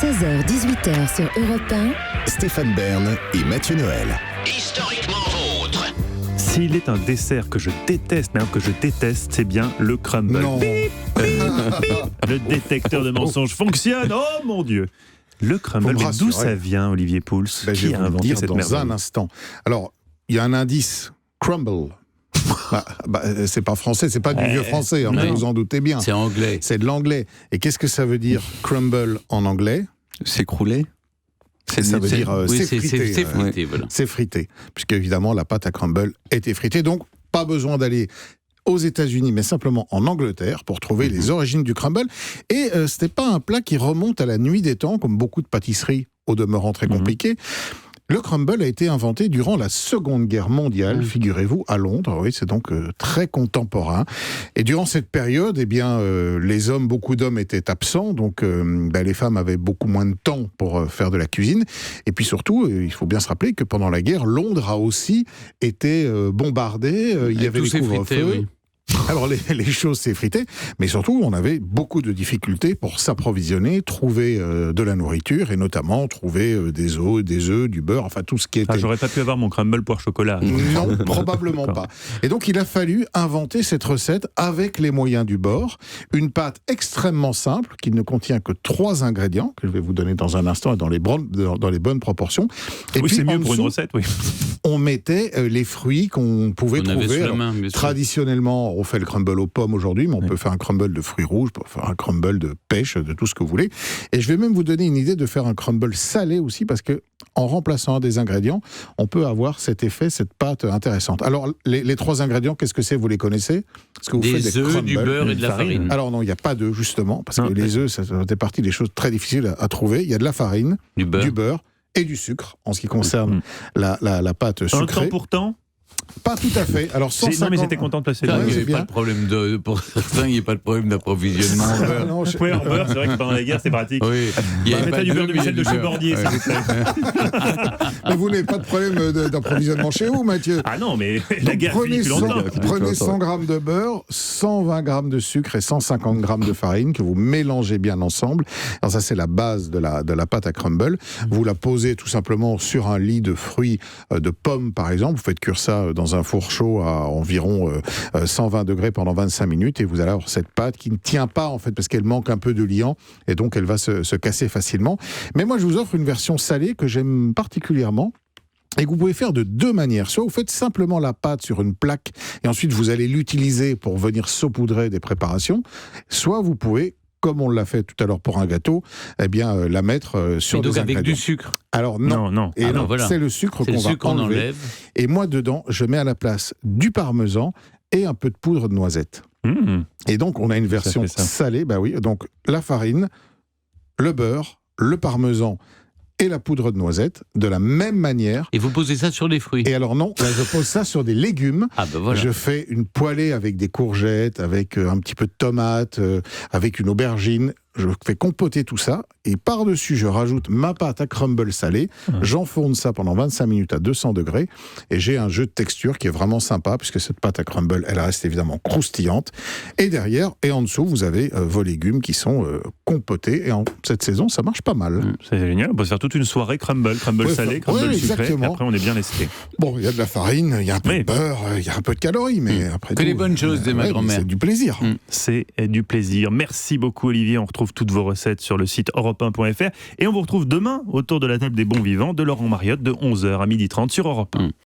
16h-18h sur Europe 1. Stéphane Bern et Mathieu Noël. Historiquement vôtre. S'il est un dessert que je déteste, mais alors que je déteste, c'est bien le crumble. Non. Le détecteur de mensonges fonctionne. Oh mon Dieu. Le crumble, mais d'où ça vient, Olivier Pouls? Je vais Qui a vous le inventé dire cette dans merveille? un instant. Alors, il y a un indice. Crumble. C'est pas français, c'est pas du vieux français, hein, vous en doutez bien. C'est anglais. C'est de l'anglais. Et qu'est-ce que ça veut dire crumble en anglais? S'écrouler. Ça veut dire oui, c'est frité. C'est frité, voilà. C'est frité, puisque évidemment la pâte à crumble était fritée. Donc, pas besoin d'aller aux États-Unis, mais simplement en Angleterre pour trouver les origines du crumble. Et c'était pas un plat qui remonte à la nuit des temps, comme beaucoup de pâtisseries au demeurant très compliquées. Le crumble a été inventé durant la Seconde Guerre mondiale, figurez-vous, à Londres. Oui, c'est donc très contemporain. Et durant cette période, eh bien, les hommes, beaucoup d'hommes étaient absents, donc les femmes avaient beaucoup moins de temps pour faire de la cuisine. Et puis surtout, il faut bien se rappeler que pendant la guerre, Londres a aussi été bombardée. Il y avait les couvre-feux. Alors les choses s'effritaient, mais surtout on avait beaucoup de difficultés pour s'approvisionner, trouver de la nourriture et notamment trouver des œufs, du beurre, enfin tout ce qui était... Ah, j'aurais pas pu avoir mon crumble poire chocolat. Non, probablement pas. Et donc il a fallu inventer cette recette avec les moyens du bord, une pâte extrêmement simple qui ne contient que 3 ingrédients que je vais vous donner dans un instant et dans les bonnes proportions. Et oui, puis, c'est mieux pour une recette, oui. On mettait les fruits qu'on pouvait trouver. Alors, traditionnellement, on fait le crumble aux pommes aujourd'hui, mais on peut faire un crumble de fruits rouges, on peut faire un crumble de pêche, de tout ce que vous voulez. Et je vais même vous donner une idée de faire un crumble salé aussi, parce que en remplaçant un des ingrédients, on peut avoir cet effet, cette pâte intéressante. Alors, les 3 ingrédients, qu'est-ce que c'est? Vous les connaissez? Parce que vous faites des œufs, du beurre et de la farine. Alors non, il n'y a pas d'œufs, justement, parce que les œufs, ça fait partie des choses très difficiles à trouver. Il y a de la farine, du beurre et du sucre, en ce qui concerne la pâte sucrée. Un temps pour temps? Pas tout à fait. Alors, 150... Non, mais j'étais content de placer Il là. n'y avait pas de problème pour certains, il n'y a pas de problème d'approvisionnement en beurre. Non, Oui, en beurre, c'est vrai que pendant la guerre, c'est pratique. Oui, il y avait pas du beurre de mais il y a Michel de du beurre. Chebordier, s'il vous plaît. Mais vous n'avez pas de problème d'approvisionnement chez vous, Mathieu. Ah non, mais la Donc, guerre finit depuis longtemps. prenez 100 grammes de beurre, 120 grammes de sucre et 150 grammes de farine que vous mélangez bien ensemble. Alors ça, c'est la base de la pâte à crumble. Vous la posez tout simplement sur un lit de fruits, de pommes par exemple. Vous faites cuire ça dans un four chaud à environ 120 degrés pendant 25 minutes et vous allez avoir cette pâte qui ne tient pas en fait parce qu'elle manque un peu de liant et donc elle va se casser facilement. Mais moi, je vous offre une version salée que j'aime particulièrement. Et que vous pouvez faire de 2 manières. Soit vous faites simplement la pâte sur une plaque et ensuite vous allez l'utiliser pour venir saupoudrer des préparations. Soit vous pouvez, comme on l'a fait tout à l'heure pour un gâteau, eh bien la mettre sur des ingrédients. Avec du sucre. Alors non. Et non, voilà. c'est le sucre qu'on va enlever. Et moi dedans, je mets à la place du parmesan et un peu de poudre de noisette. Et donc on a une version salée. Bah oui. Donc la farine, le beurre, le parmesan et la poudre de noisette, de la même manière. Et vous posez ça sur les fruits? Et alors non, là je pose ça sur des légumes. Ah ben voilà. Je fais une poêlée avec des courgettes, avec un petit peu de tomates, avec une aubergine. Je fais compoter tout ça, et par-dessus, je rajoute ma pâte à crumble salée, j'enfourne ça pendant 25 minutes à 200 degrés, et j'ai un jeu de texture qui est vraiment sympa, puisque cette pâte à crumble, elle reste évidemment croustillante. Et derrière, et en dessous, vous avez vos légumes qui sont compotés, et en cette saison, ça marche pas mal. C'est génial, on peut se faire toute une soirée crumble salé, crumble sucré, et après on est bien lesté. Bon, il y a de la farine, il y a un peu de beurre, il y a un peu de calories, mais après que tout... les bonnes choses de ma grand-mère. C'est du plaisir. C'est du plaisir. Merci beaucoup Olivier, on retrouve toutes vos recettes sur le site europe1.fr et on vous retrouve demain autour de la table des bons vivants de Laurent Mariotte de 11h à 12h30 sur Europe 1.